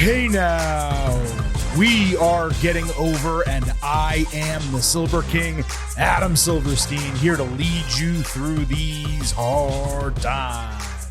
Hey now, we are getting over, and I am the Silver King, Adam Silverstein, here to lead you through these hard times.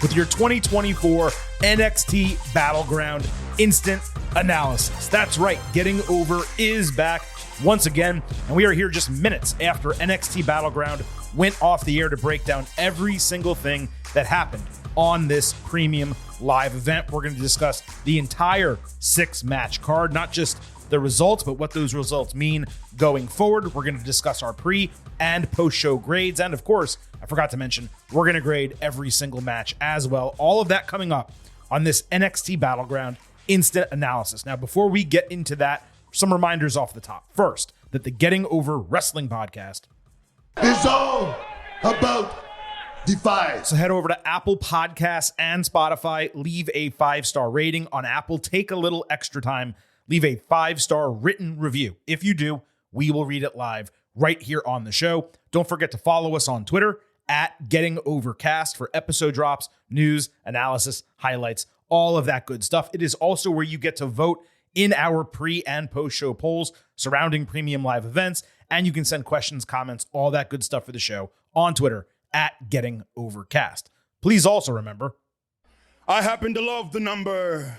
With your 2024 NXT Battleground Instant Analysis. That's right, Getting Over is back once again, and we are here just minutes after NXT Battleground went off the air to break down every single thing that happened on this premium live event. We're going to discuss the entire 6-match card, not just the results, but what those results mean going forward. We're going to discuss our pre and post-show grades. And of course, I forgot to mention, we're going to grade every single match as well. All of that coming up on this NXT Battleground Instant Analysis. Now, before we get into that, some reminders off the top. First, that the Getting Over Wrestling podcast is all about Defy. So head over to Apple Podcasts and Spotify, leave a 5-star rating on Apple. Take a little extra time, leave a 5-star written review. If you do, we will read it live right here on the show. Don't forget to follow us on Twitter at Getting Overcast for episode drops, news, analysis, highlights, all of that good stuff. It is also where you get to vote in our pre and post show polls surrounding premium live events. And you can send questions, comments, all that good stuff for the show on Twitter at Getting Overcast. Please also remember, I happen to love the number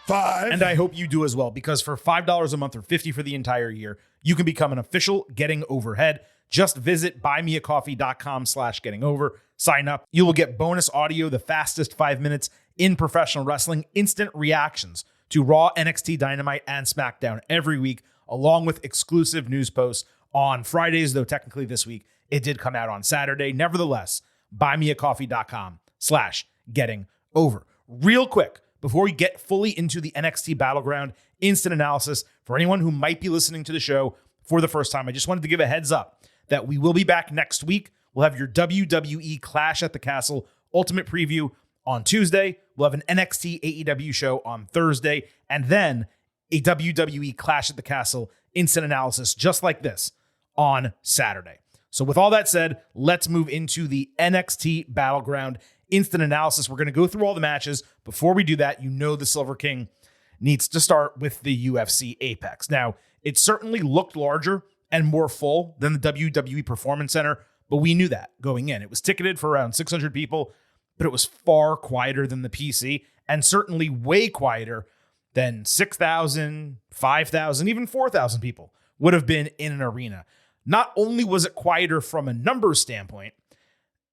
5. and I hope you do as well, because for $5 a month or $50 for the entire year, you can become an official Getting Overhead. Just visit buymeacoffee.com/gettingover. Sign up. You will get bonus audio, the fastest 5 minutes in professional wrestling, instant reactions to Raw, NXT Dynamite, and SmackDown every week, along with exclusive news posts on Fridays, though technically this week it did come out on Saturday. Nevertheless, buymeacoffee.com/gettingover. Real quick, before we get fully into the NXT Battleground Instant Analysis, for anyone who might be listening to the show for the first time, I just wanted to give a heads up that we will be back next week. We'll have your WWE Clash at the Castle Ultimate Preview on Tuesday. We'll have an NXT AEW show on Thursday, and then a WWE Clash at the Castle Instant Analysis just like this on Saturday. So with all that said, let's move into the NXT Battleground Instant Analysis. We're going to go through all the matches. Before we do that, you know the Silver King needs to start with the UFC Apex. Now, it certainly looked larger and more full than the WWE Performance Center, but we knew that going in. It was ticketed for around 600 people, but it was far quieter than the PC, and certainly way quieter than 6,000, 5,000, even 4,000 people would have been in an arena. Not only was it quieter from a numbers standpoint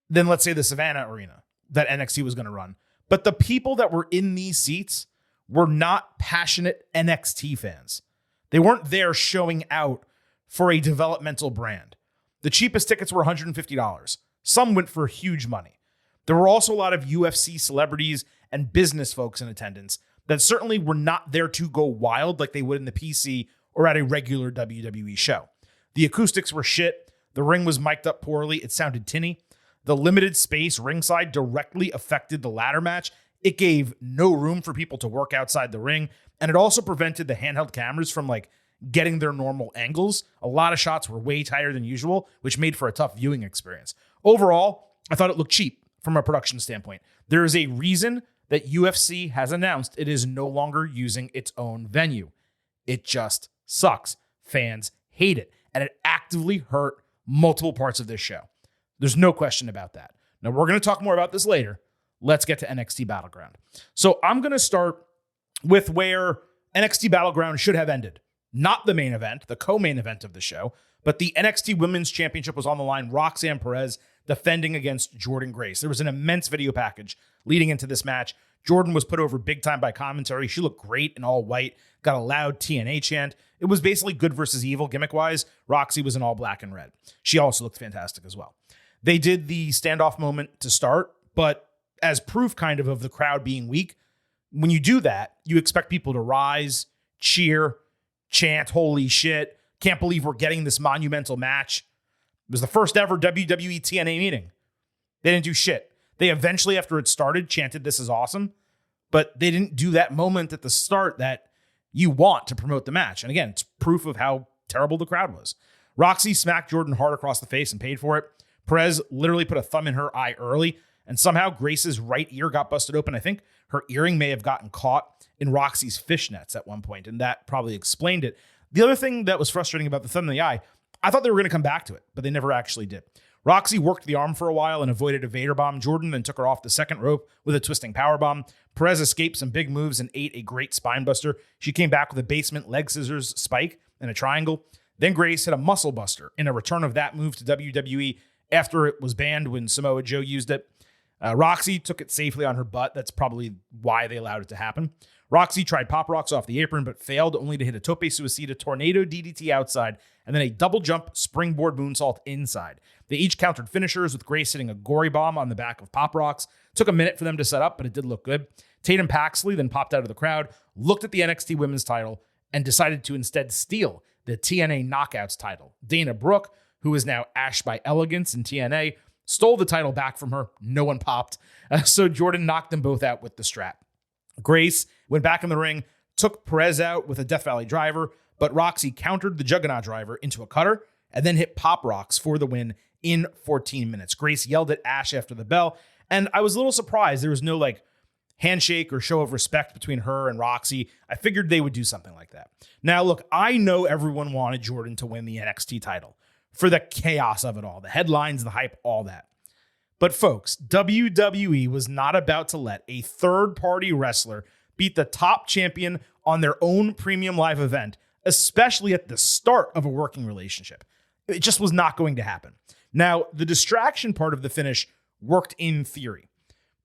than, let's say, the Savannah Arena that NXT was going to run, but the people that were in these seats were not passionate NXT fans. They weren't there showing out for a developmental brand. The cheapest tickets were $150. Some went for huge money. There were also a lot of UFC celebrities and business folks in attendance that certainly were not there to go wild like they would in the PC or at a regular WWE show. The acoustics were shit. The ring was mic'd up poorly. It sounded tinny. The limited space ringside directly affected the ladder match. It gave no room for people to work outside the ring. And it also prevented the handheld cameras from getting their normal angles. A lot of shots were way tighter than usual, which made for a tough viewing experience. Overall, I thought it looked cheap from a production standpoint. There is a reason that UFC has announced it is no longer using its own venue. It just sucks. Fans hate it. And it actively hurt multiple parts of this show. There's no question about that. Now, we're going to talk more about this later. Let's get to NXT Battleground. So I'm going to start with where NXT Battleground should have ended. Not the main event, the co-main event of the show, but the NXT Women's Championship was on the line. Roxanne Perez defending against Jordynne Grace. There was an immense video package leading into this match. Jordan was put over big time by commentary. She looked great in all white, got a loud TNA chant. It was basically good versus evil gimmick-wise. Roxy was in all black and red. She also looked fantastic as well. They did the standoff moment to start, but as proof kind of the crowd being weak, when you do that, you expect people to rise, cheer, chant, holy shit, can't believe we're getting this monumental match. It was the first ever WWE TNA meeting. They didn't do shit. They eventually, after it started, chanted, "This is awesome," but they didn't do that moment at the start that you want to promote the match. And again, it's proof of how terrible the crowd was. Roxy smacked Jordan hard across the face and paid for it. Perez literally put a thumb in her eye early And somehow Grace's right ear got busted open. I think her earring may have gotten caught in Roxy's fishnets at one point, and that probably explained it. The other thing that was frustrating about the thumb in the eye, I thought they were going to come back to it, but they never actually did. Roxy worked the arm for a while and avoided a Vader bomb. Jordan then took her off the second rope with a twisting power bomb. Perez escaped some big moves and ate a great spine buster. She came back with a basement leg scissors spike and a triangle. Then Grace hit a muscle buster in a return of that move to WWE after it was banned when Samoa Joe used it. Roxy took it safely on her butt. That's probably why they allowed it to happen. Roxy tried Pop Rocks off the apron, but failed, only to hit a tope suicida, tornado DDT outside, and then a double jump springboard moonsault inside. They each countered finishers, with Grace hitting a gory bomb on the back of Pop Rocks. Took a minute for them to set up, but it did look good. Tatum Paxley then popped out of the crowd, looked at the NXT Women's title, and decided to instead steal the TNA Knockouts title. Dana Brooke, who is now Ash by Elegance in TNA, stole the title back from her. No one popped. So Jordan knocked them both out with the strap. Grace went back in the ring, took Perez out with a Death Valley driver, but Roxy countered the Juggernaut driver into a cutter and then hit Pop Rocks for the win in 14 minutes. Grace yelled at Ash after the bell, and I was a little surprised there was no handshake or show of respect between her and Roxy. I figured they would do something like that. Now, look, I know everyone wanted Jordan to win the NXT title for the chaos of it all, the headlines, the hype, all that. But folks, WWE was not about to let a third-party wrestler beat the top champion on their own premium live event, especially at the start of a working relationship. It just was not going to happen. Now, the distraction part of the finish worked in theory,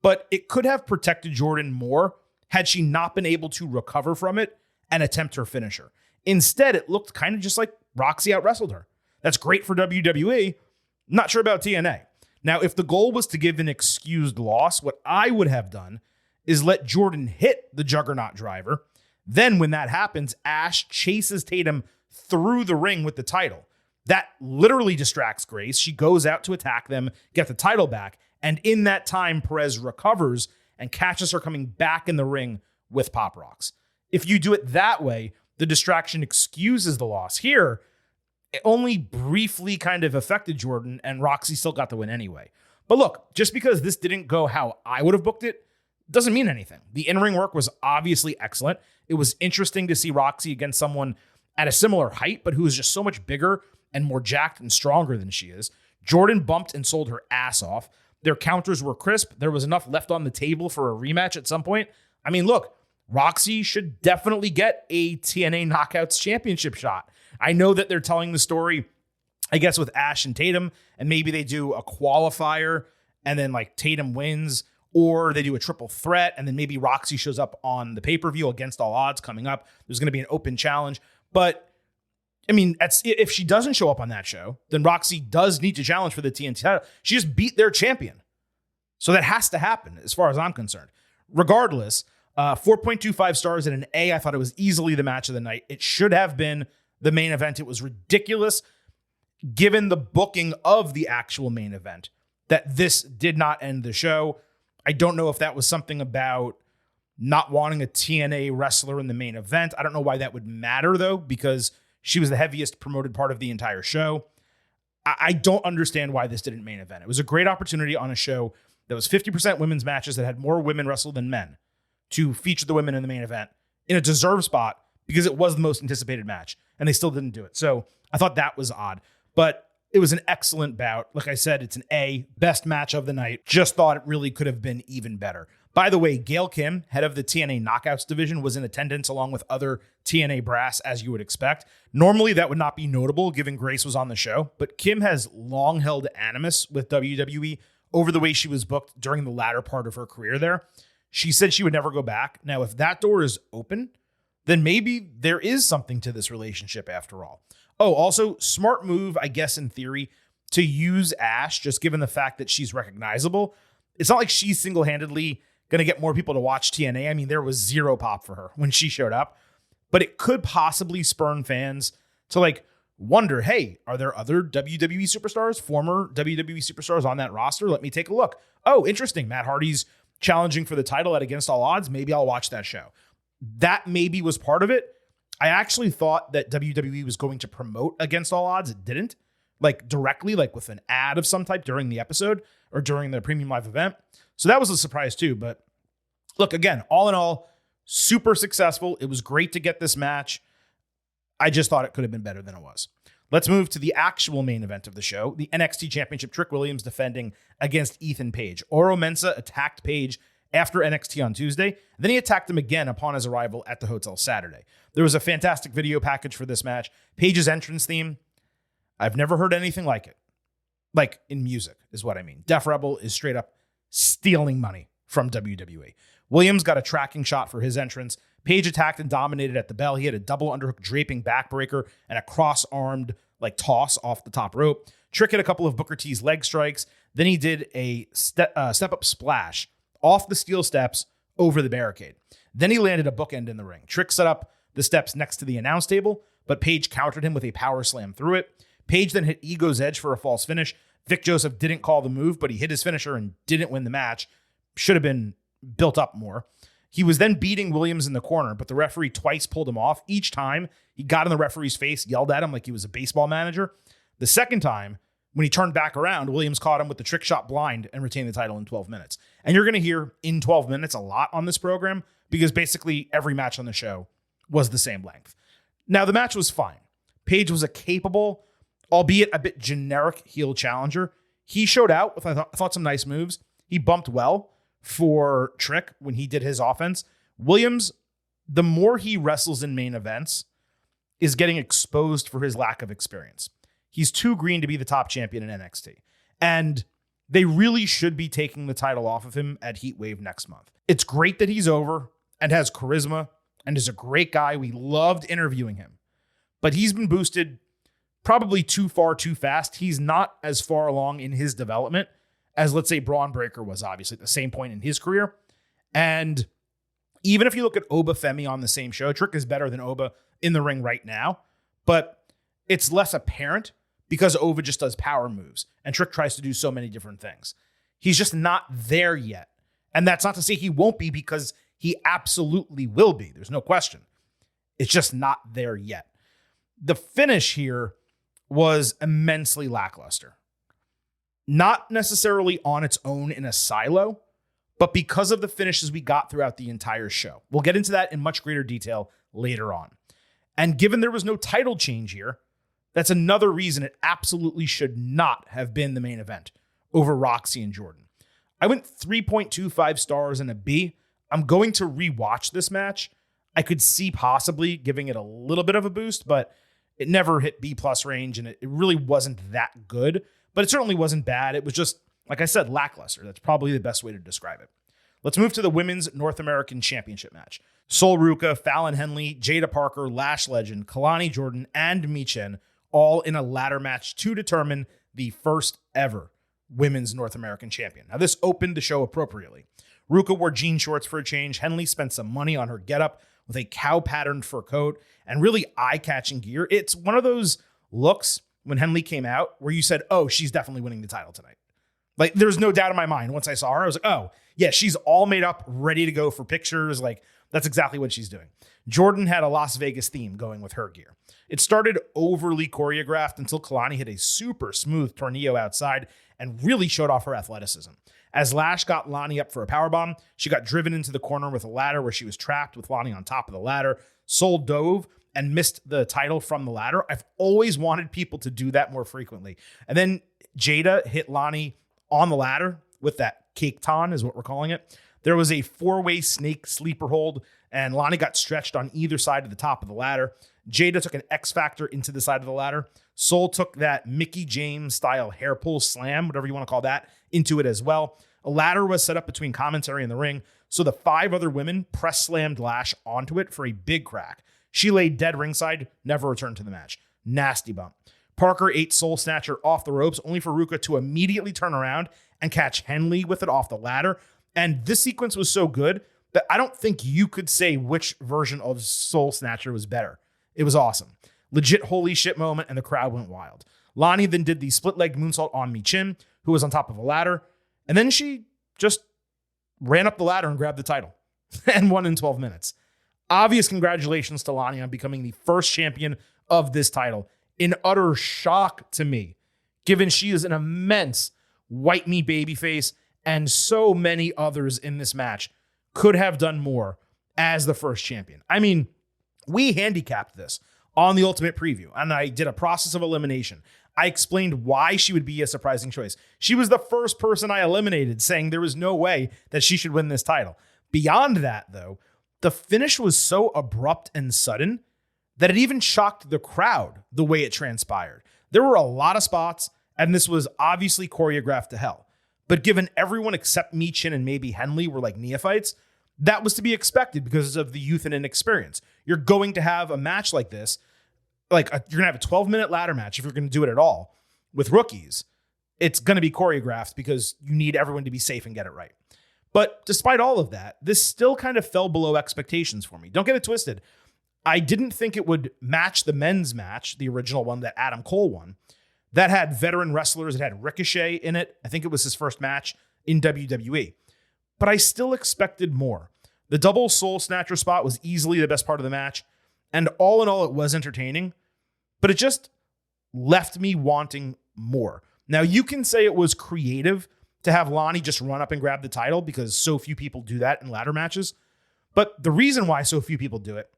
but it could have protected Jordan more had she not been able to recover from it and attempt her finisher. Instead, it looked kind of just like Roxy out-wrestled her. That's great for WWE. Not sure about TNA. Now, if the goal was to give an excused loss, what I would have done is let Jordan hit the Juggernaut driver. Then when that happens, Ash chases Tatum through the ring with the title. That literally distracts Grace. She goes out to attack them, get the title back, and in that time, Perez recovers and catches her coming back in the ring with Pop Rocks. If you do it that way, the distraction excuses the loss. Here, it only briefly kind of affected Jordan, and Roxy still got the win anyway. But look, just because this didn't go how I would have booked it, doesn't mean anything. The in-ring work was obviously excellent. It was interesting to see Roxy against someone at a similar height, but who is just so much bigger and more jacked and stronger than she is. Jordan bumped and sold her ass off. Their counters were crisp. There was enough left on the table for a rematch at some point. I mean, look, Roxy should definitely get a TNA Knockouts championship shot. I know that they're telling the story, I guess, with Ash and Tatum, and maybe they do a qualifier and then Tatum wins, or they do a triple threat and then maybe Roxy shows up on the pay-per-view against all odds coming up. There's going to be an open challenge. But I mean, if she doesn't show up on that show, then Roxy does need to challenge for the TNT title. She just beat their champion. So that has to happen as far as I'm concerned. Regardless, 4.25 stars and an A. I thought it was easily the match of the night. It should have been the main event. It was ridiculous, given the booking of the actual main event, that this did not end the show. I don't know if that was something about not wanting a TNA wrestler in the main event. I don't know why that would matter, though, because she was the heaviest promoted part of the entire show. I don't understand why this didn't main event. It was a great opportunity on a show that was 50% women's matches that had more women wrestle than men to feature the women in the main event in a deserved spot because it was the most anticipated match, and they still didn't do it. So I thought that was odd, but it was an excellent bout. Like I said, it's an A, best match of the night. Just thought it really could have been even better. By the way, Gail Kim, head of the TNA Knockouts division, was in attendance along with other TNA brass, as you would expect. Normally, that would not be notable given Grace was on the show, but Kim has long held animus with WWE over the way she was booked during the latter part of her career there. She said she would never go back. Now, if that door is open, then maybe there is something to this relationship after all. Oh, also, smart move, I guess, in theory, to use Ash, just given the fact that she's recognizable. It's not like she's single-handedly going to get more people to watch TNA. I mean, there was zero pop for her when she showed up, but it could possibly spurn fans to wonder, hey, are there other WWE superstars, former WWE superstars on that roster? Let me take a look. Oh, interesting. Matt Hardy's challenging for the title at Against All Odds. Maybe I'll watch that show. That maybe was part of it. I actually thought that WWE was going to promote Against All Odds. It didn't, directly, with an ad of some type during the episode. or during the premium live event. So that was a surprise too. But look, again, all in all, super successful. It was great to get this match. I just thought it could have been better than it was. Let's move to the actual main event of the show, the NXT Championship. Trick Williams defending against Ethan Page. Oro Mensah attacked Page after NXT on Tuesday. Then he attacked him again upon his arrival at the hotel Saturday. There was a fantastic video package for this match. Page's entrance theme, I've never heard anything like it. Like in music is what I mean. Def Rebel is straight up stealing money from WWE. Williams got a tracking shot for his entrance. Page attacked and dominated at the bell. He had a double underhook draping backbreaker and a cross-armed toss off the top rope. Trick hit a couple of Booker T's leg strikes. Then he did a step-up splash off the steel steps over the barricade. Then he landed a bookend in the ring. Trick set up the steps next to the announce table, but Page countered him with a power slam through it. Page then hit Ego's Edge for a false finish. Vic Joseph didn't call the move, but he hit his finisher and didn't win the match. Should have been built up more. He was then beating Williams in the corner, but the referee twice pulled him off. Each time, he got in the referee's face, yelled at him like he was a baseball manager. The second time, when he turned back around, Williams caught him with the trick shot blind and retained the title in 12 minutes. And you're going to hear in 12 minutes a lot on this program because basically every match on the show was the same length. Now, the match was fine. Page was a capable, albeit a bit generic heel challenger. He showed out with, I thought, some nice moves. He bumped well for Trick when he did his offense. Williams, the more he wrestles in main events, is getting exposed for his lack of experience. He's too green to be the top champion in NXT. And they really should be taking the title off of him at Heatwave next month. It's great that he's over and has charisma and is a great guy. We loved interviewing him. But he's been boosted probably too far, too fast. He's not as far along in his development as, let's say, Braun Breaker was, obviously, at the same point in his career. And even if you look at Oba Femi on the same show, Trick is better than Oba in the ring right now. But it's less apparent because Oba just does power moves and Trick tries to do so many different things. He's just not there yet. And that's not to say he won't be, because he absolutely will be. There's no question. It's just not there yet. The finish here was immensely lackluster. Not necessarily on its own in a silo, but because of the finishes we got throughout the entire show. We'll get into that in much greater detail later on. And given there was no title change here, that's another reason it absolutely should not have been the main event over Roxy and Jordan. I went 3.25 stars and a B. I'm going to rewatch this match. I could see possibly giving it a little bit of a boost, but it never hit B+ range, and it really wasn't that good. But it certainly wasn't bad. It was just, like I said, lackluster. That's probably the best way to describe it. Let's move to the Women's North American Championship match. Sol Ruca, Fallon Henley, Jada Parker, Lash Legend, Kalani Jordan, and Michin all in a ladder match to determine the first ever Women's North American Champion. Now, this opened the show appropriately. Ruca wore jean shorts for a change. Henley spent some money on her getup with a cow-patterned fur coat and really eye-catching gear. It's one of those looks when Henley came out where you said, oh, she's definitely winning the title tonight. Like, there's no doubt in my mind. Once I saw her, I was like, oh, yeah, she's all made up, ready to go for pictures. Like, that's exactly what she's doing. Jordan had a Las Vegas theme going with her gear. It started overly choreographed until Kalani hit a super smooth tornillo outside and really showed off her athleticism. As Lash got Lonnie up for a powerbomb, she got driven into the corner with a ladder where she was trapped with Lonnie on top of the ladder. Sol dove and missed the title from the ladder. I've always wanted people to do that more frequently. And then Jada hit Lonnie on the ladder with that cake ton, is what we're calling it. There was a 4-way snake sleeper hold, and Lonnie got stretched on either side of the top of the ladder. Jada took an X Factor into the side of the ladder. Sol took that Mickey James style hair pull slam, whatever you want to call that, into it as well. A ladder was set up between commentary and the ring, so the 5 other women press slammed Lash onto it for a big crack. She lay dead ringside, never returned to the match. Nasty bump. Parker ate Soul Snatcher off the ropes, only for Ruca to immediately turn around and catch Henley with it off the ladder. And this sequence was so good that I don't think you could say which version of Soul Snatcher was better. It was awesome. Legit holy shit moment, and the crowd went wild. Lonnie then did the split-leg moonsault on Michin, who was on top of a ladder, and then she just ran up the ladder and grabbed the title and won in 12 minutes. Obvious congratulations to Lonnie on becoming the first champion of this title. In utter shock to me, given she is an immense White Meat Babyface, and so many others in this match could have done more as the first champion. I mean, we handicapped this on the Ultimate Preview, and I did a process of elimination. I explained why she would be a surprising choice. She was the first person I eliminated, saying there was no way that she should win this title. Beyond that, though, the finish was so abrupt and sudden that it even shocked the crowd the way it transpired. There were a lot of spots, and this was obviously choreographed to hell. But given everyone except Michin and maybe Henley were like neophytes, that was to be expected because of the youth and inexperience. You're going to have a match like this, you're going to have a 12-minute ladder match if you're going to do it at all with rookies. It's going to be choreographed because you need everyone to be safe and get it right. But despite all of that, this still kind of fell below expectations for me. Don't get it twisted. I didn't think it would match the men's match, the original one that Adam Cole won. That had veteran wrestlers. It had Ricochet in it. I think it was his first match in WWE. But I still expected more. The double soul snatcher spot was easily the best part of the match. And all in all, it was entertaining. But it just left me wanting more. Now, you can say it was creative to have Lani just run up and grab the title because so few people do that in ladder matches. But the reason why so few people do it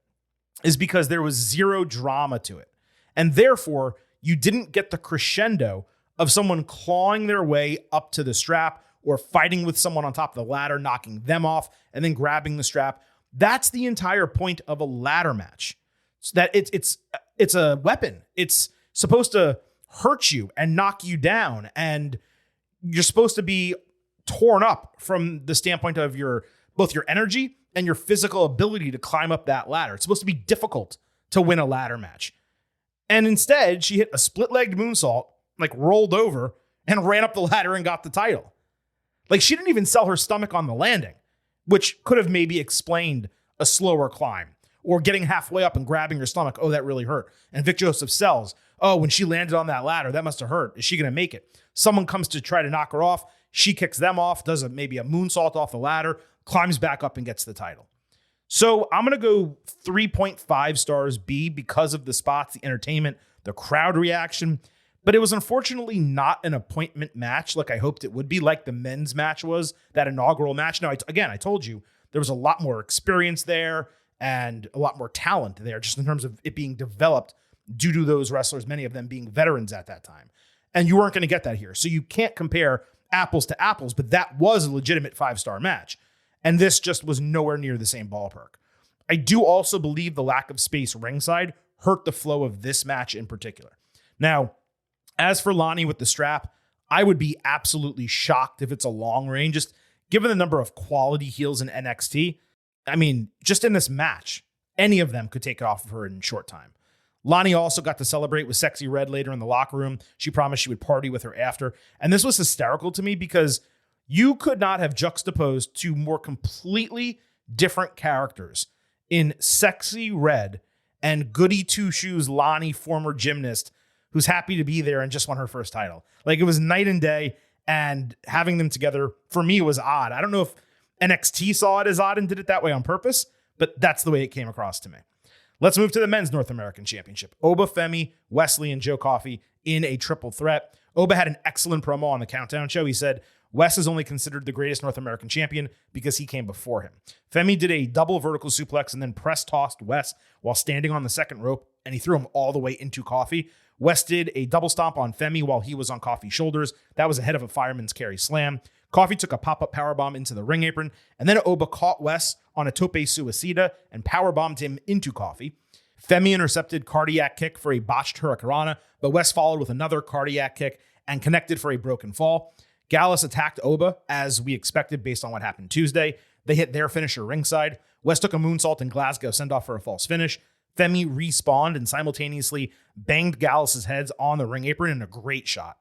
is because there was zero drama to it. And therefore, you didn't get the crescendo of someone clawing their way up to the strap or fighting with someone on top of the ladder, knocking them off, and then grabbing the strap. That's the entire point of a ladder match. So that it's a weapon. It's supposed to hurt you and knock you down, and you're supposed to be torn up from the standpoint of both your energy and your physical ability to climb up that ladder. It's supposed to be difficult to win a ladder match. And instead, she hit a split-legged moonsault, rolled over, and ran up the ladder and got the title. She didn't even sell her stomach on the landing, which could have maybe explained a slower climb. Or getting halfway up and grabbing her stomach. Oh, that really hurt. And Vic Joseph sells. Oh, when she landed on that ladder, that must have hurt. Is she going to make it? Someone comes to try to knock her off. She kicks them off, does maybe a moonsault off the ladder, climbs back up and gets the title. So I'm going to go 3.5 stars B because of the spots, the entertainment, the crowd reaction. But it was unfortunately not an appointment match like I hoped it would be, like the men's match was, that inaugural match. Now, I told you there was a lot more experience there and a lot more talent there, just in terms of it being developed due to those wrestlers, many of them being veterans at that time. And you weren't going to get that here. So you can't compare apples to apples, but that was a legitimate 5-star match. And this just was nowhere near the same ballpark. I do also believe the lack of space ringside hurt the flow of this match in particular. Now, as for Lani with the strap, I would be absolutely shocked if it's a long range, just given the number of quality heels in NXT. I mean, just in this match, any of them could take it off of her in a short time. Lani also got to celebrate with Sexy Red later in the locker room. She promised she would party with her after. And this was hysterical to me because you could not have juxtaposed two more completely different characters in Sexy Red and Goody Two Shoes Lani, former gymnast, who's happy to be there and just won her first title. It was night and day, and having them together, for me, was odd. I don't know if NXT saw it as odd and did it that way on purpose, but that's the way it came across to me. Let's move to the men's North American Championship. Oba, Femi, Wesley, and Joe Coffey in a triple threat. Oba had an excellent promo on the Countdown show. He said, Wes is only considered the greatest North American champion because he came before him. Femi did a double vertical suplex and then press-tossed Wes while standing on the second rope, and he threw him all the way into Coffey. Wes did a double stomp on Femi while he was on Coffey's shoulders. That was ahead of a fireman's carry slam. Coffey took a pop-up powerbomb into the ring apron, and then Oba caught Wes on a tope suicida and powerbombed him into Coffey. Femi intercepted cardiac kick for a botched hurricanrana, but Wes followed with another cardiac kick and connected for a broken fall. Gallus attacked Oba, as we expected based on what happened Tuesday. They hit their finisher ringside. Wes took a moonsault and Glasgow send-off for a false finish. Femi respawned and simultaneously banged Gallus's heads on the ring apron in a great shot.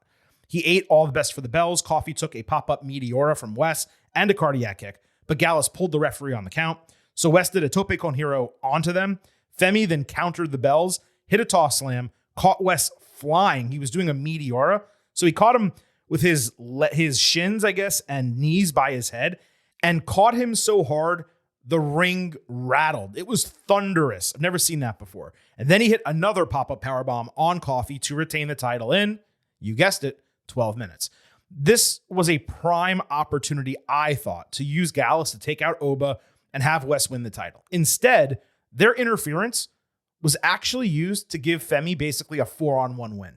He ate all the best for the bells. Coffey took a pop-up Meteora from Wes and a cardiac kick, but Gallus pulled the referee on the count. So Wes did a tope con hero onto them. Femi then countered the bells, hit a toss slam, caught Wes flying. He was doing a Meteora. So he caught him with his shins, I guess, and knees by his head, and caught him so hard the ring rattled. It was thunderous. I've never seen that before. And then he hit another pop-up powerbomb on Coffey to retain the title in, you guessed it, 12 minutes. This was a prime opportunity, I thought, to use Gallus to take out Oba and have Wes win the title. Instead, their interference was actually used to give Femi basically a 4-on-1 win,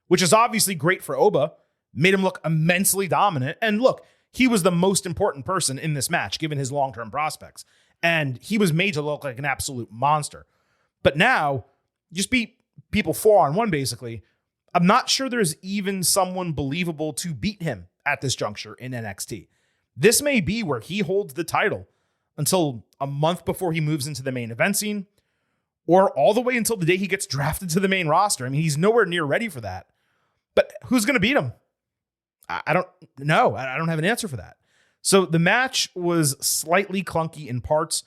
which is obviously great for Oba, made him look immensely dominant. And look, he was the most important person in this match, given his long-term prospects. And he was made to look like an absolute monster. But now, just beat people 4-on-1 basically. I'm not sure there's even someone believable to beat him at this juncture in NXT. This may be where he holds the title until a month before he moves into the main event scene, or all the way until the day he gets drafted to the main roster. I mean, he's nowhere near ready for that. But who's going to beat him? I don't know. I don't have an answer for that. So the match was slightly clunky in parts,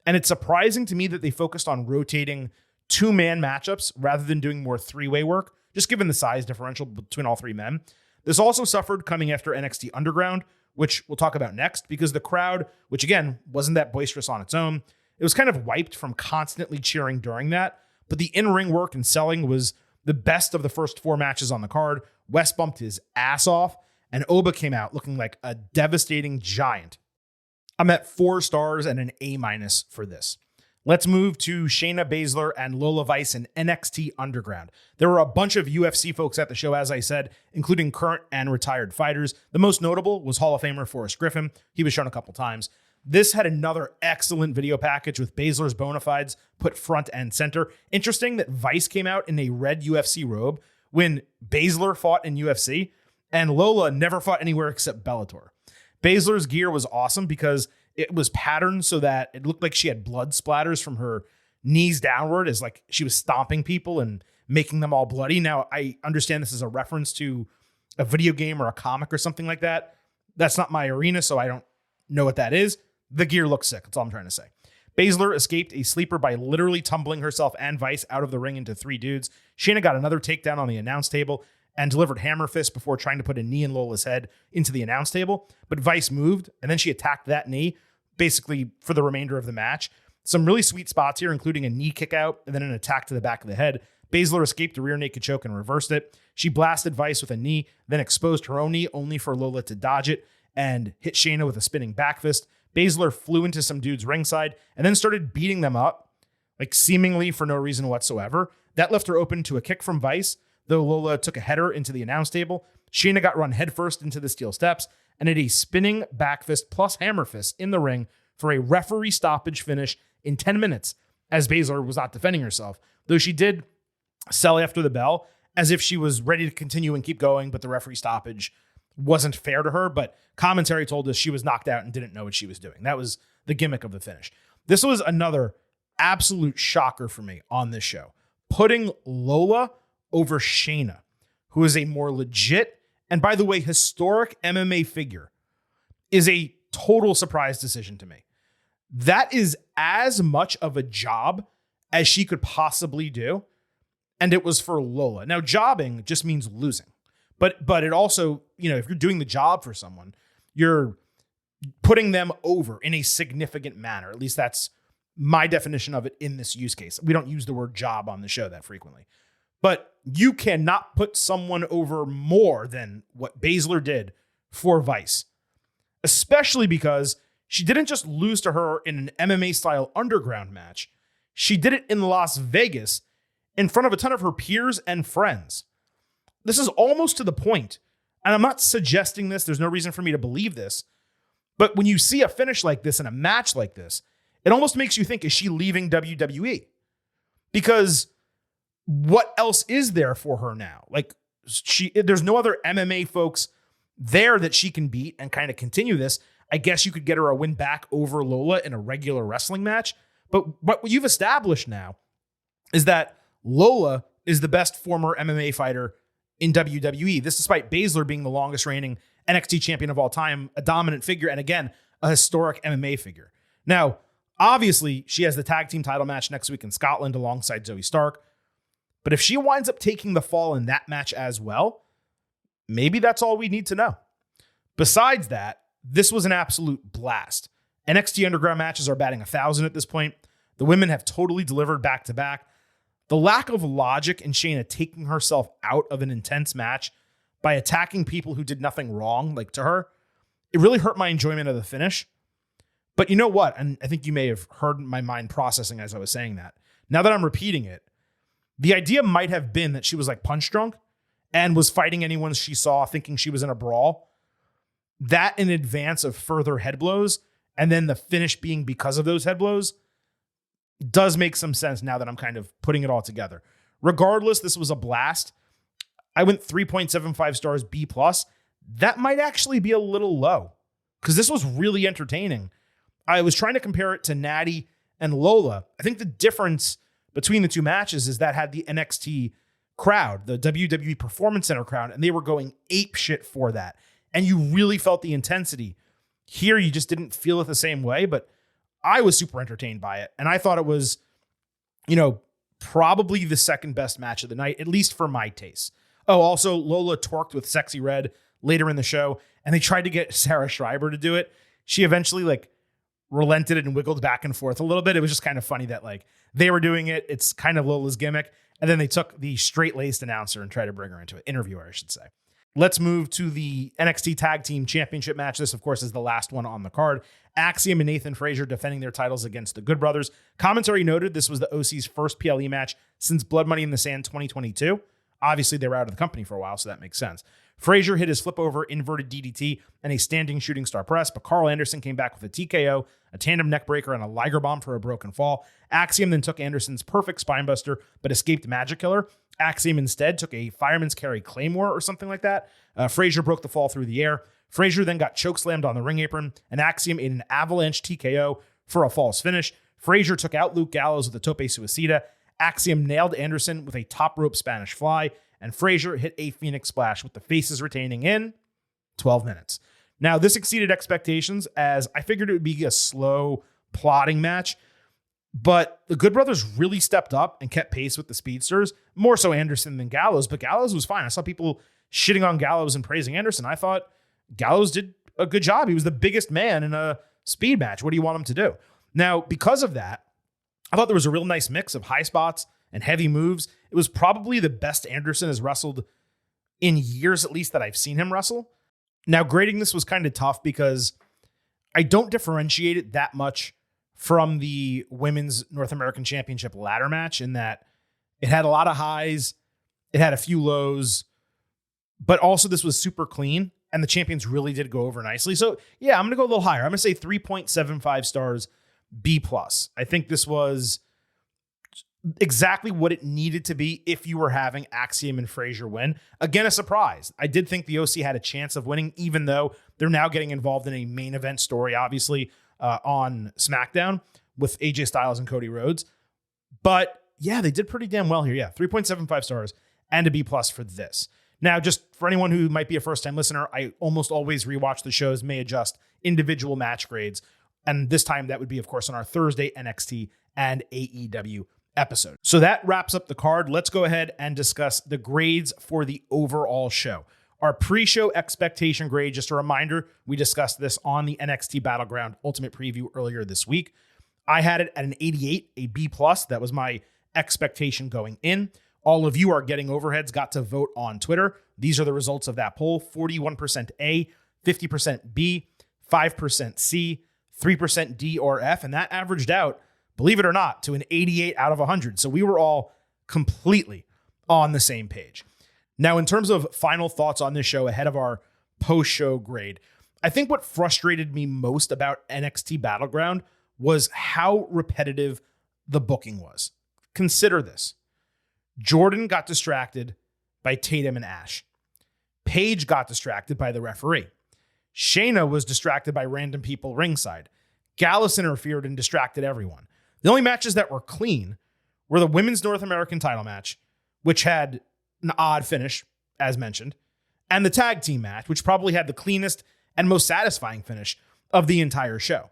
and it's surprising to me that they focused on rotating 2-man matchups rather than doing more 3-way work, just given the size differential between all 3 men. This also suffered coming after NXT Underground, which we'll talk about next, because the crowd, which again, wasn't that boisterous on its own, it was kind of wiped from constantly cheering during that, but the in-ring work and selling was the best of the first 4 matches on the card. Wes bumped his ass off, and Oba came out looking like a devastating giant. I'm at 4 stars and an A- for this. Let's move to Shayna Baszler and Lola Vice in NXT Underground. There were a bunch of UFC folks at the show, as I said, including current and retired fighters. The most notable was Hall of Famer Forrest Griffin. He was shown a couple times. This had another excellent video package with Baszler's bona fides put front and center. Interesting that Vice came out in a red UFC robe when Baszler fought in UFC, and Lola never fought anywhere except Bellator. Baszler's gear was awesome because it was patterned so that it looked like she had blood splatters from her knees downward, as like she was stomping people and making them all bloody. Now, I understand this is a reference to a video game or a comic or something like that. That's not my arena, so I don't know what that is. The gear looks sick. That's all I'm trying to say. Baszler escaped a sleeper by literally tumbling herself and Vice out of the ring into 3 dudes. Shayna got another takedown on the announce table and delivered hammer fist before trying to put a knee in Lola's head into the announce table. But Vice moved, and then she attacked that knee basically for the remainder of the match. Some really sweet spots here, including a knee kick out and then an attack to the back of the head. Baszler escaped a rear naked choke and reversed it. She blasted Vice with a knee, then exposed her own knee only for Lola to dodge it and hit Shayna with a spinning back fist. Baszler flew into some dudes ringside and then started beating them up, like seemingly for no reason whatsoever. That left her open to a kick from Vice, though Lola took a header into the announce table. Shayna got run headfirst into the steel steps and hit a spinning back fist plus hammer fist in the ring for a referee stoppage finish in 10 minutes, as Baszler was not defending herself, though she did sell after the bell as if she was ready to continue and keep going, but the referee stoppage wasn't fair to her. But commentary told us she was knocked out and didn't know what she was doing. That was the gimmick of the finish. This was another absolute shocker for me on this show. Putting Lola over Shayna, who is a more legit and, by the way, historic MMA figure, is a total surprise decision to me. That is as much of a job as she could possibly do. And it was for Lola. Now, jobbing just means losing. But it also, if you're doing the job for someone, you're putting them over in a significant manner. At least that's my definition of it in this use case. We don't use the word job on the show that frequently. But you cannot put someone over more than what Baszler did for Vice, especially because she didn't just lose to her in an MMA-style underground match. She did it in Las Vegas in front of a ton of her peers and friends. This is almost to the point, and I'm not suggesting this, there's no reason for me to believe this, but when you see a finish like this in a match like this, it almost makes you think, is she leaving WWE? Because what else is there for her now? Like, there's no other MMA folks there that she can beat and kind of continue this. I guess you could get her a win back over Lola in a regular wrestling match. But what you've established now is that Lola is the best former MMA fighter in WWE. This despite Baszler being the longest reigning NXT champion of all time, a dominant figure, and again, a historic MMA figure. Now, obviously, she has the tag team title match next week in Scotland alongside Zoe Stark. But if she winds up taking the fall in that match as well, maybe that's all we need to know. Besides that, this was an absolute blast. NXT Underground matches are batting 1,000 at this point. The women have totally delivered back-to-back. The lack of logic in Shayna taking herself out of an intense match by attacking people who did nothing wrong, like to her, it really hurt my enjoyment of the finish. But you know what? And I think you may have heard my mind processing as I was saying that. Now that I'm repeating it, the idea might have been that she was like punch drunk and was fighting anyone she saw thinking she was in a brawl. That in advance of further head blows, and then the finish being because of those head blows, does make some sense now that I'm kind of putting it all together. Regardless, this was a blast. I went 3.75 stars B+. That might actually be a little low because this was really entertaining. I was trying to compare it to Natty and Lola. I think the difference between the two matches is that had the NXT crowd, the WWE Performance Center crowd, and they were going ape shit for that. And you really felt the intensity. Here, you just didn't feel it the same way, but I was super entertained by it. And I thought it was, probably the second best match of the night, at least for my taste. Oh, also, Lola torqued with Sexy Red later in the show, and they tried to get Sarah Schreiber to do it. She eventually, relented and wiggled back and forth a little bit. It was just kind of funny that, they were doing it. It's kind of Lola's gimmick. And then they took the straight-laced announcer and tried to bring her into it. Interviewer, I should say. Let's move to the NXT Tag Team Championship match. This, of course, is the last one on the card. Axiom and Nathan Frazier defending their titles against the Good Brothers. Commentary noted this was the OC's first PLE match since Blood Money in the Sand 2022. Obviously, they were out of the company for a while, so that makes sense. Frazier hit his flip over inverted DDT and a standing shooting star press, but Carl Anderson came back with a TKO, a tandem neckbreaker, and a Liger bomb for a broken fall. Axiom then took Anderson's perfect spinebuster, but escaped Magic Killer. Axiom instead took a fireman's carry Claymore or something like that. Frazier broke the fall through the air. Frazier then got chokeslammed on the ring apron, and Axiom ate an avalanche TKO for a false finish. Frazier took out Luke Gallows with a tope suicida. Axiom nailed Anderson with a top rope Spanish fly, and Frazier hit a Phoenix Splash with the faces retaining in 12 minutes. Now, this exceeded expectations as I figured it would be a slow, plodding match, but the Good Brothers really stepped up and kept pace with the Speedsters, more so Anderson than Gallows, but Gallows was fine. I saw people shitting on Gallows and praising Anderson. I thought Gallows did a good job. He was the biggest man in a speed match. What do you want him to do? Now, because of that, I thought there was a real nice mix of high spots and heavy moves. It was probably the best Anderson has wrestled in years, at least, that I've seen him wrestle. Now, grading this was kind of tough because I don't differentiate it that much from the Women's North American Championship ladder match in that it had a lot of highs, it had a few lows, but also this was super clean, and the champions really did go over nicely. So, yeah, I'm going to go a little higher. I'm going to say 3.75 stars B+. I think this was exactly what it needed to be if you were having Axiom and Frazier win. Again, a surprise. I did think the OC had a chance of winning, even though they're now getting involved in a main event story, obviously, on SmackDown with AJ Styles and Cody Rhodes. But yeah, they did pretty damn well here. Yeah, 3.75 stars and a B+ for this. Now, just for anyone who might be a first-time listener, I almost always rewatch the shows, may adjust individual match grades. And this time that would be, of course, on our Thursday NXT and AEW episode. So that wraps up the card. Let's go ahead and discuss the grades for the overall show. Our pre-show expectation grade, just a reminder, we discussed this on the NXT Battleground Ultimate Preview earlier this week. I had it at an 88, a B+. That was my expectation going in. All of you are getting overheads, got to vote on Twitter. These are the results of that poll. 41% A, 50% B, 5% C, 3% D or F, and that averaged out, believe it or not, to an 88 out of 100. So we were all completely on the same page. Now, in terms of final thoughts on this show ahead of our post-show grade, I think what frustrated me most about NXT Battleground was how repetitive the booking was. Consider this. Jordan got distracted by Tatum and Ash. Paige got distracted by the referee. Shayna was distracted by random people ringside. Gallus interfered and distracted everyone. The only matches that were clean were the Women's North American title match, which had an odd finish, as mentioned, and the tag team match, which probably had the cleanest and most satisfying finish of the entire show.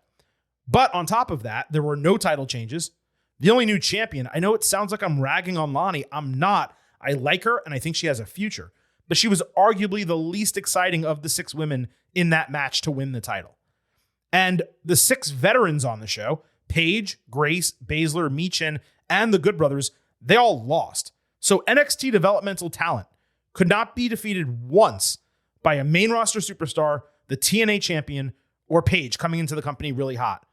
But on top of that, there were no title changes. The only new champion, I know it sounds like I'm ragging on Lani. I'm not. I like her, and I think she has a future. But she was arguably the least exciting of the 6 women in that match to win the title. And the 6 veterans on the show, Paige, Grace, Baszler, Michin, and the Good Brothers, they all lost. So NXT developmental talent could not be defeated once by a main roster superstar, the TNA champion, or Paige coming into the company really hot.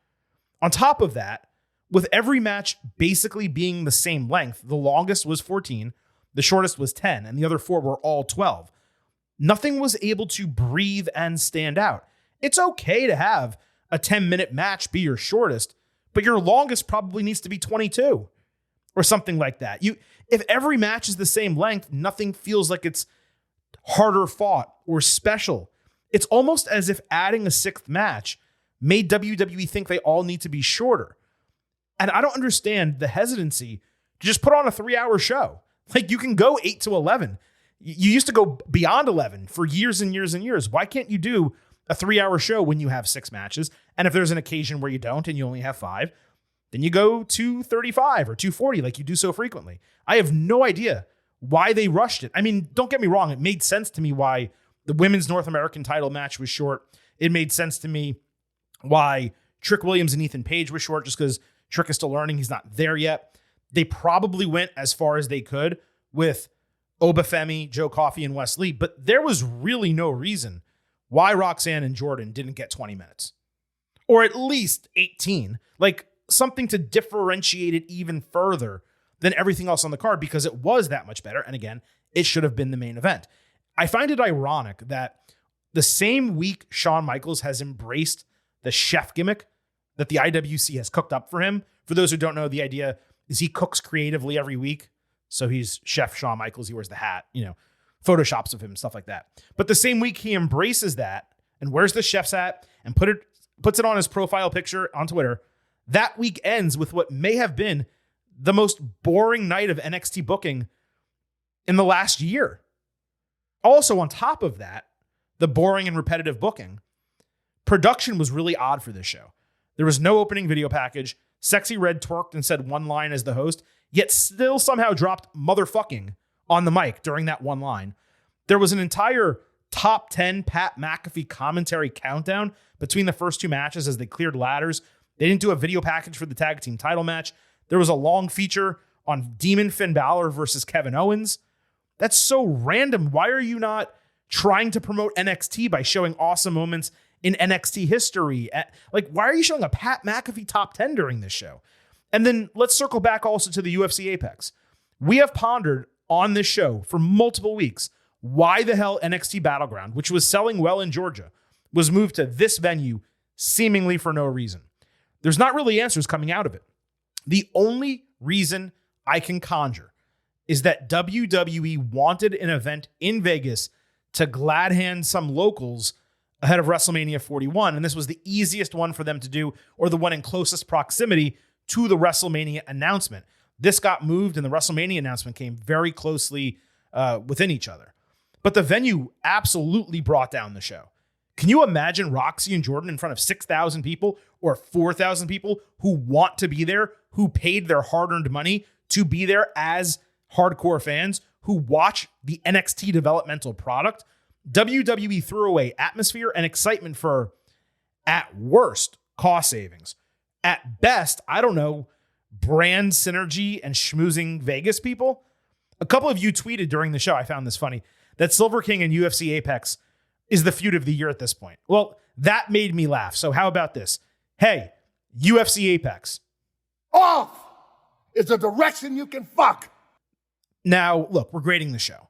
On top of that, with every match basically being the same length, the longest was 14, the shortest was 10, and the other 4 were all 12. Nothing was able to breathe and stand out. It's okay to have a 10-minute match be your shortest, but your longest probably needs to be 22 or something like that. If every match is the same length, nothing feels like it's harder fought or special. It's almost as if adding a 6th match made WWE think they all need to be shorter. And I don't understand the hesitancy to just put on a 3-hour show. Like, you can go 8 to 11. You used to go beyond 11 for years and years and years. Why can't you do a 3-hour show when you have 6 matches? And if there's an occasion where you don't and you only have 5, then you go 235 or 240 like you do so frequently. I have no idea why they rushed it. I mean, don't get me wrong. It made sense to me why the women's North American title match was short. It made sense to me why Trick Williams and Ethan Page was short, just because Trick is still learning. He's not there yet. They probably went as far as they could with Obafemi, Joe Coffey, and Wes Lee, but there was really no reason why Roxanne and Jordan didn't get 20 minutes. Or at least 18. Like, something to differentiate it even further than everything else on the card, because it was that much better. And again, it should have been the main event. I find it ironic that the same week Shawn Michaels has embraced the chef gimmick that the IWC has cooked up for him. For those who don't know, the idea is he cooks creatively every week. So he's Chef Shawn Michaels. He wears the hat, photoshops of him, stuff like that. But the same week he embraces that and wears the chef's hat and puts it on his profile picture on Twitter, that week ends with what may have been the most boring night of NXT booking in the last year. Also, on top of that, the boring and repetitive booking, production was really odd for this show. There was no opening video package. Sexy Red twerked and said one line as the host, yet still somehow dropped motherfucking on the mic during that one line. There was an entire top 10 Pat McAfee commentary countdown between the first 2 matches as they cleared ladders. They didn't do a video package for the tag team title match. There was a long feature on Demon Finn Balor versus Kevin Owens. That's so random. Why are you not trying to promote NXT by showing awesome moments in NXT history? Why are you showing a Pat McAfee top 10 during this show? And then let's circle back also to the UFC Apex. We have pondered on this show for multiple weeks why the hell NXT Battleground, which was selling well in Georgia, was moved to this venue seemingly for no reason. There's not really answers coming out of it. The only reason I can conjure is that WWE wanted an event in Vegas to glad hand some locals ahead of WrestleMania 41, and this was the easiest one for them to do, or the one in closest proximity to the WrestleMania announcement. This got moved, and the WrestleMania announcement came very closely within each other. But the venue absolutely brought down the show. Can you imagine Roxy and Jordan in front of 6,000 people or 4,000 people who want to be there, who paid their hard-earned money to be there as hardcore fans, who watch the NXT developmental product? WWE threw away atmosphere and excitement for, at worst, cost savings. At best, I don't know, brand synergy and schmoozing Vegas people. A couple of you tweeted during the show, I found this funny, that Silver King and UFC Apex is the feud of the year at this point. Well, that made me laugh. So how about this? Hey, UFC Apex. Off is a direction you can fuck. Now, look, we're grading the show.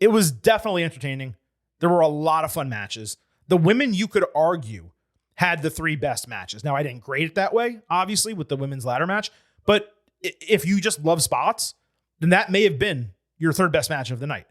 It was definitely entertaining. There were a lot of fun matches. The women, you could argue, had the 3 best matches. Now, I didn't grade it that way, obviously, with the women's ladder match. But if you just love spots, then that may have been your 3rd best match of the night.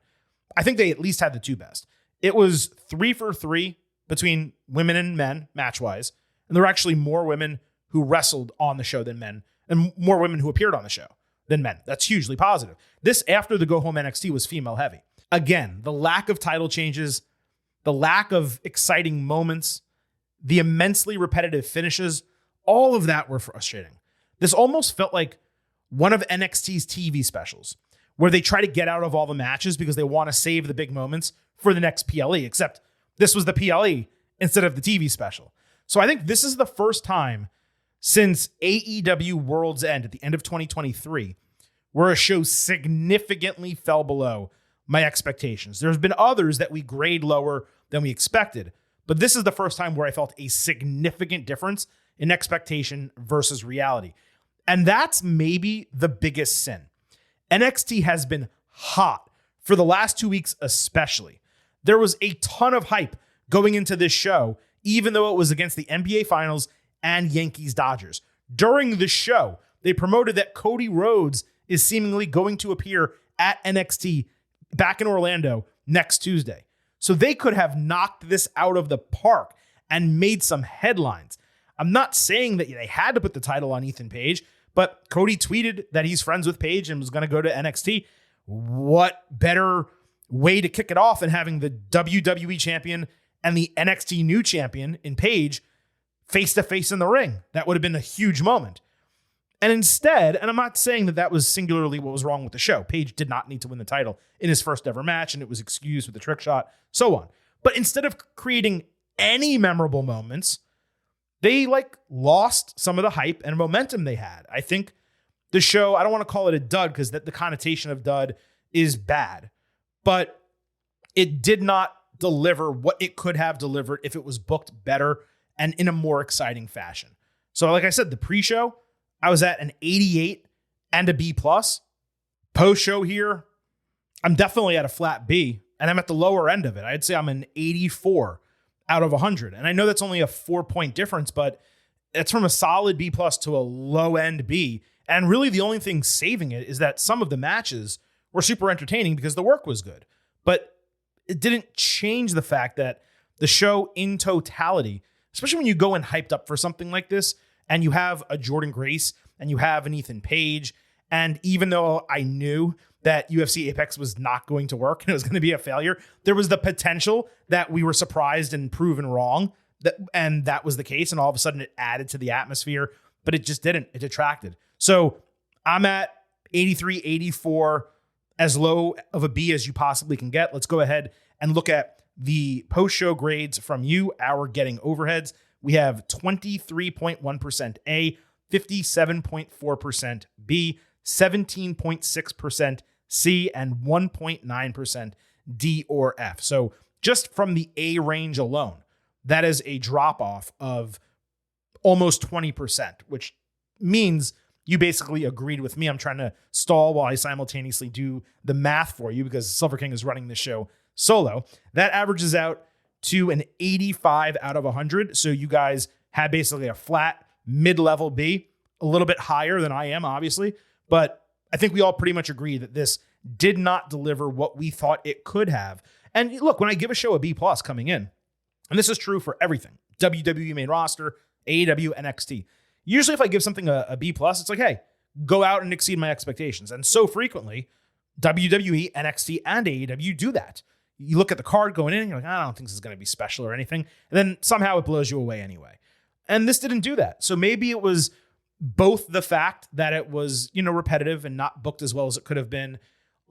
I think they at least had the 2 best. It was 3 for 3 between women and men, match-wise. And there were actually more women who wrestled on the show than men, and more women who appeared on the show than men. That's hugely positive. This, after the go-home NXT, was female-heavy. Again, the lack of title changes, the lack of exciting moments, the immensely repetitive finishes, all of that were frustrating. This almost felt like one of NXT's TV specials, where they try to get out of all the matches because they want to save the big moments for the next PLE, except this was the PLE instead of the TV special. So I think this is the first time since AEW World's End at the end of 2023 where a show significantly fell below my expectations. There's been others that we grade lower than we expected, but this is the first time where I felt a significant difference in expectation versus reality. And that's maybe the biggest sin. NXT has been hot for the last 2 weeks, especially. There was a ton of hype going into this show, even though it was against the NBA Finals and Yankees Dodgers. During the show, they promoted that Cody Rhodes is seemingly going to appear at NXT back in Orlando next Tuesday. So they could have knocked this out of the park and made some headlines. I'm not saying that they had to put the title on Ethan Page, but Cody tweeted that he's friends with Page and was going to go to NXT. What better way to kick it off than having the WWE champion and the NXT new champion in Page face to face in the ring? That would have been a huge moment. And instead, and I'm not saying that that was singularly what was wrong with the show. Page did not need to win the title in his first ever match, and it was excused with the trick shot, so on. But instead of creating any memorable moments, they lost some of the hype and momentum they had. I think the show, I don't want to call it a dud because the connotation of dud is bad, but it did not deliver what it could have delivered if it was booked better and in a more exciting fashion. So like I said, the pre-show, I was at an 88 and a B+. Post-show here, I'm definitely at a flat B, and I'm at the lower end of it. I'd say I'm an 84 out of 100. And I know that's only a 4-point difference, but it's from a solid B+ to a low-end B. And really the only thing saving it is that some of the matches were super entertaining because the work was good. But it didn't change the fact that the show in totality, especially when you go in hyped up for something like this, and you have a Jordan Grace and you have an Ethan Page. And even though I knew that UFC Apex was not going to work and it was going to be a failure, there was the potential that we were surprised and proven wrong. And that was the case. And all of a sudden it added to the atmosphere, but it just didn't. It detracted. So I'm at 83, 84, as low of a B as you possibly can get. Let's go ahead and look at the post-show grades from you, our Getting Overheads. We have 23.1% A, 57.4% B, 17.6% C, and 1.9% D or F. So just from the A range alone, that is a drop-off of almost 20%, which means you basically agreed with me. I'm trying to stall while I simultaneously do the math for you because Silver King is running the show solo. That averages out to an 85 out of 100. So you guys had basically a flat mid-level B, a little bit higher than I am, obviously. But I think we all pretty much agree that this did not deliver what we thought it could have. And look, when I give a show a B+ coming in, and this is true for everything, WWE main roster, AEW, NXT. Usually if I give something a B+, it's like, hey, go out and exceed my expectations. And so frequently, WWE, NXT, and AEW do that. You look at the card going in, and you're like, I don't think this is going to be special or anything. And then somehow it blows you away anyway. And this didn't do that. So maybe it was both the fact that it was, repetitive and not booked as well as it could have been,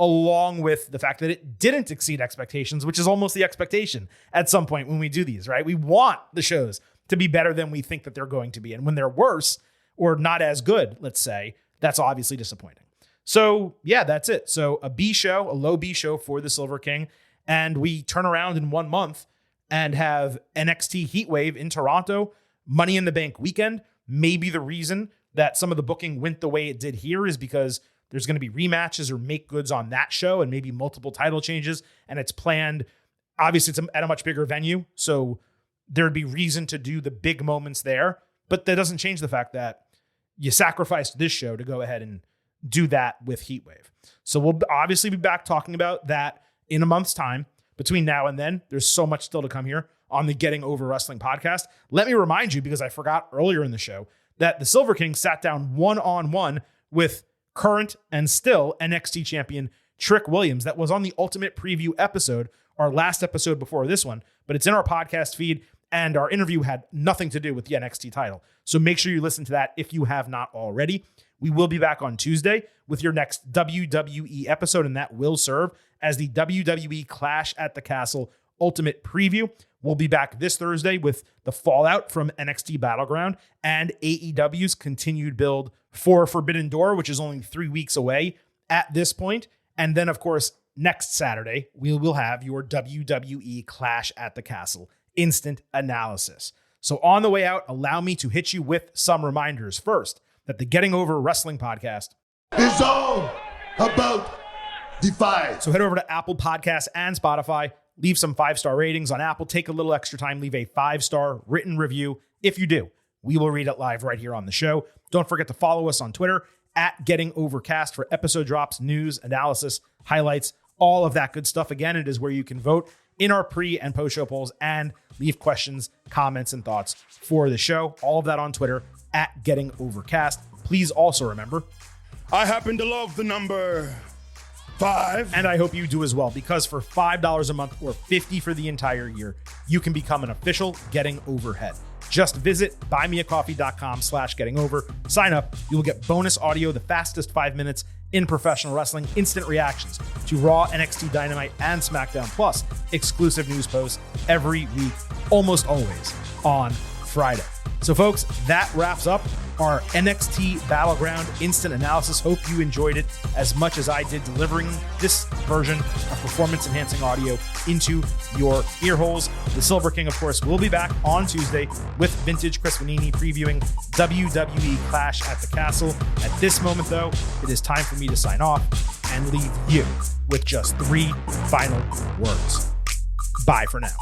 along with the fact that it didn't exceed expectations, which is almost the expectation at some point when we do these, right? We want the shows to be better than we think that they're going to be. And when they're worse or not as good, let's say, that's obviously disappointing. So yeah, that's it. So a B show, a low B show for the Silver King. And we turn around in 1 month and have NXT Heatwave in Toronto, Money in the Bank weekend. Maybe the reason that some of the booking went the way it did here is because there's going to be rematches or make goods on that show and maybe multiple title changes. And it's planned, obviously it's at a much bigger venue. So there'd be reason to do the big moments there. But that doesn't change the fact that you sacrificed this show to go ahead and do that with Heatwave. So we'll obviously be back talking about that in a month's time. Between now and then, there's so much still to come here on the Getting Over Wrestling podcast. Let me remind you, because I forgot earlier in the show, that the Silver King sat down one-on-one with current and still NXT champion Trick Williams. That was on the Ultimate Preview episode, our last episode before this one, but it's in our podcast feed, and our interview had nothing to do with the NXT title. So make sure you listen to that if you have not already. We will be back on Tuesday with your next WWE episode, and that will serve as the WWE Clash at the Castle Ultimate Preview. We'll be back this Thursday with the fallout from NXT Battleground and AEW's continued build for Forbidden Door, which is only 3 weeks away at this point. And then, of course, next Saturday, we will have your WWE Clash at the Castle instant analysis. So on the way out, allow me to hit you with some reminders. First, that the Getting Over Wrestling podcast It's all about the fight. So head over to Apple Podcasts and Spotify, leave some 5-star ratings on Apple, take a little extra time, leave a 5-star written review. If you do, we will read it live right here on the show. Don't forget to follow us on Twitter at Getting Overcast for episode drops, news, analysis, highlights, all of that good stuff. Again, it is where you can vote in our pre and post show polls and leave questions, comments, and thoughts for the show. All of that on Twitter at Getting Overcast. Please also remember, I happen to love the number 5. and I hope you do as well, because for $5 a month or $50 for the entire year, you can become an official Getting Overhead. Just visit buymeacoffee.com/gettingover. Sign up. You will get bonus audio, the fastest 5 minutes in professional wrestling, instant reactions to Raw, NXT Dynamite, and SmackDown, plus exclusive news posts every week, almost always on Friday. So folks, that wraps up our NXT Battleground instant analysis. Hope you enjoyed it as much as I did delivering this version of performance-enhancing audio into your ear holes. The Silver King, of course, will be back on Tuesday with Vintage Chris Vanini previewing WWE Clash at the Castle. At this moment, though, it is time for me to sign off and leave you with just 3 final words. Bye for now.